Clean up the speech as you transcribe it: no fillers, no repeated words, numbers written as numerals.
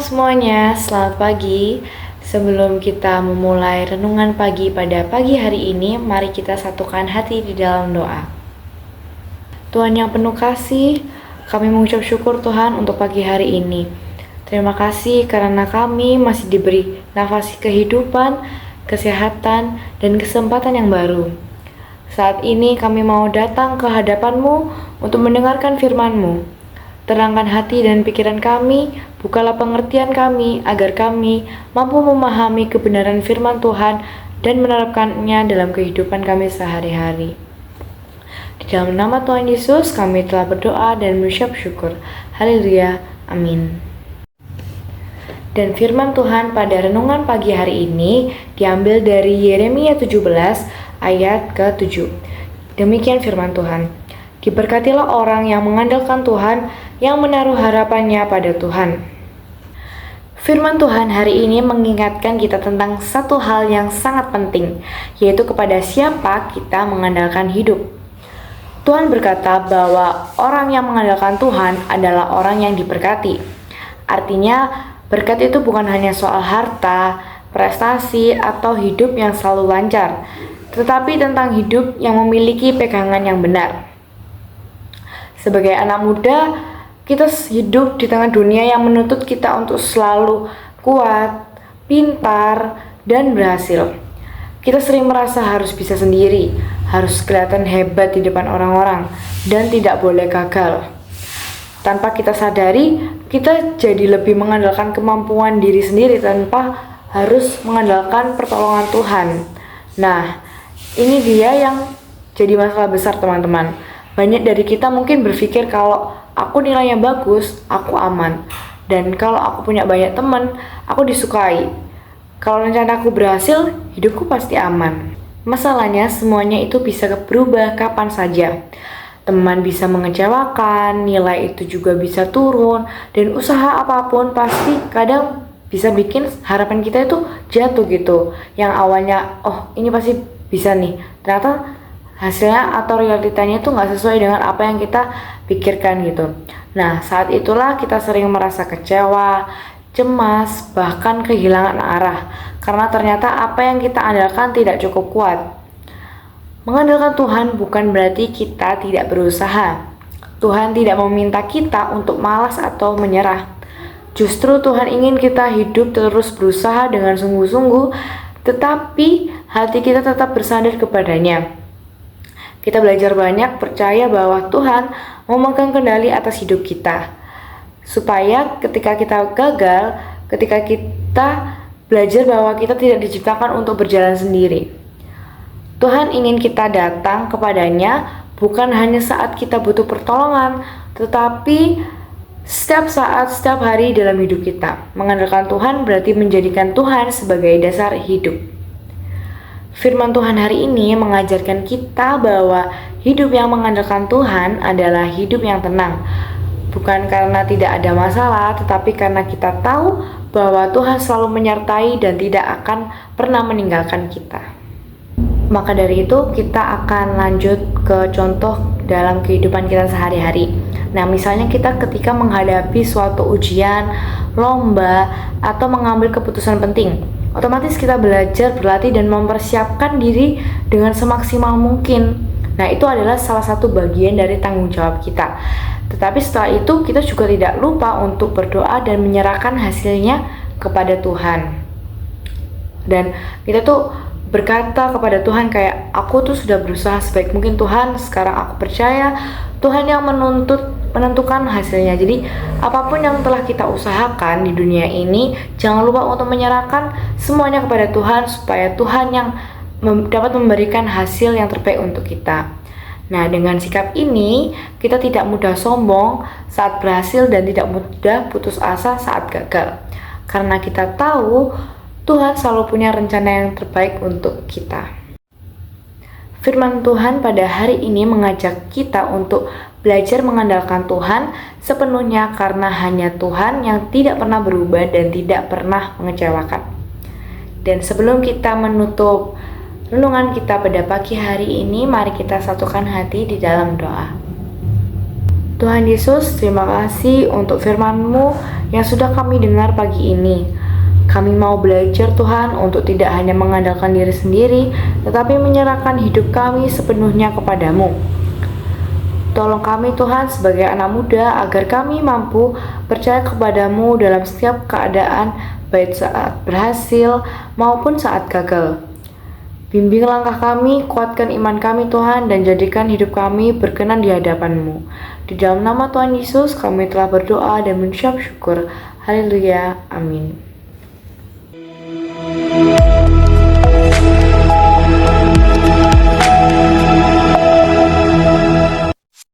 semuanya, selamat pagi. Sebelum kita memulai renungan pagi pada pagi hari ini, mari kita satukan hati di dalam doa. Tuhan yang penuh kasih, kami mengucap syukur Tuhan untuk pagi hari ini. Terima kasih karena kami masih diberi nafas kehidupan, kesehatan, dan kesempatan yang baru. Saat ini kami mau datang ke hadapan-Mu untuk mendengarkan firman-Mu. Terangkan hati dan pikiran kami, bukalah pengertian kami, agar kami mampu memahami kebenaran firman Tuhan dan menerapkannya dalam kehidupan kami sehari-hari. Di dalam nama Tuhan Yesus, kami telah berdoa dan mengucap syukur. Haleluya, amin. Dan firman Tuhan pada renungan pagi hari ini diambil dari Yeremia 17 ayat ke-7. Demikian firman Tuhan. Diberkatilah orang yang mengandalkan Tuhan, yang menaruh harapannya pada Tuhan. Firman Tuhan hari ini mengingatkan kita tentang satu hal yang sangat penting, yaitu kepada siapa kita mengandalkan hidup. Tuhan berkata bahwa orang yang mengandalkan Tuhan adalah orang yang diberkati. Artinya, berkat itu bukan hanya soal harta, prestasi, atau hidup yang selalu lancar, tetapi tentang hidup yang memiliki pegangan yang benar. Sebagai anak muda, kita hidup di tengah dunia yang menuntut kita untuk selalu kuat, pintar, dan berhasil. Kita sering merasa harus bisa sendiri, harus kelihatan hebat di depan orang-orang, dan tidak boleh gagal. Tanpa kita sadari, kita jadi lebih mengandalkan kemampuan diri sendiri tanpa harus mengandalkan pertolongan Tuhan. Nah, ini dia yang jadi masalah besar, teman-teman. Banyak dari kita mungkin berpikir kalau aku nilainya bagus, aku aman. Dan kalau aku punya banyak teman, aku disukai. Kalau rencana aku berhasil, hidupku pasti aman. Masalahnya semuanya itu bisa berubah kapan saja. Teman bisa mengecewakan, nilai itu juga bisa turun, dan usaha apapun pasti kadang bisa bikin harapan kita itu jatuh gitu. Yang awalnya, oh ini pasti bisa nih, ternyata hasilnya atau realitanya itu nggak sesuai dengan apa yang kita pikirkan gitu. Nah, saat itulah kita sering merasa kecewa, cemas, bahkan kehilangan arah karena ternyata apa yang kita andalkan tidak cukup kuat. Mengandalkan Tuhan bukan berarti kita tidak berusaha. Tuhan tidak meminta kita untuk malas atau menyerah. Justru Tuhan ingin kita hidup terus berusaha dengan sungguh-sungguh, tetapi hati kita tetap bersandar kepadanya. Kita belajar banyak percaya bahwa Tuhan memegang kendali atas hidup kita. Supaya ketika kita gagal, ketika kita belajar bahwa kita tidak diciptakan untuk berjalan sendiri. Tuhan ingin kita datang kepadanya bukan hanya saat kita butuh pertolongan, tetapi setiap saat, setiap hari dalam hidup kita. Mengandalkan Tuhan berarti menjadikan Tuhan sebagai dasar hidup. Firman Tuhan hari ini mengajarkan kita bahwa hidup yang mengandalkan Tuhan adalah hidup yang tenang. Bukan karena tidak ada masalah, tetapi karena kita tahu bahwa Tuhan selalu menyertai dan tidak akan pernah meninggalkan kita. Maka dari itu kita akan lanjut ke contoh dalam kehidupan kita sehari-hari. Nah, misalnya kita ketika menghadapi suatu ujian, lomba, atau mengambil keputusan penting, otomatis kita belajar, berlatih, dan mempersiapkan diri dengan semaksimal mungkin. Nah, itu adalah salah satu bagian dari tanggung jawab kita. Tetapi setelah itu kita juga tidak lupa untuk berdoa dan menyerahkan hasilnya kepada Tuhan. Dan kita tuh berkata kepada Tuhan kayak, aku tuh sudah berusaha sebaik mungkin Tuhan, sekarang aku percaya Tuhan yang menentukan hasilnya. Jadi apapun yang telah kita usahakan di dunia ini, jangan lupa untuk menyerahkan semuanya kepada Tuhan supaya Tuhan yang dapat memberikan hasil yang terbaik untuk kita. Nah, dengan sikap ini kita tidak mudah sombong saat berhasil dan tidak mudah putus asa saat gagal. Karena kita tahu Tuhan selalu punya rencana yang terbaik untuk kita. Firman Tuhan pada hari ini mengajak kita untuk belajar mengandalkan Tuhan sepenuhnya karena hanya Tuhan yang tidak pernah berubah dan tidak pernah mengecewakan. Dan sebelum kita menutup renungan kita pada pagi hari ini, mari kita satukan hati di dalam doa. Tuhan Yesus, terima kasih untuk firman-Mu yang sudah kami dengar pagi ini. Kami mau belajar Tuhan untuk tidak hanya mengandalkan diri sendiri, tetapi menyerahkan hidup kami sepenuhnya kepadamu. Tolong kami Tuhan sebagai anak muda agar kami mampu percaya kepadamu dalam setiap keadaan, baik saat berhasil maupun saat gagal. Bimbing langkah kami, kuatkan iman kami Tuhan, dan jadikan hidup kami berkenan di hadapan-Mu. Di dalam nama Tuhan Yesus kami telah berdoa dan mengucap syukur. Haleluya. Amin.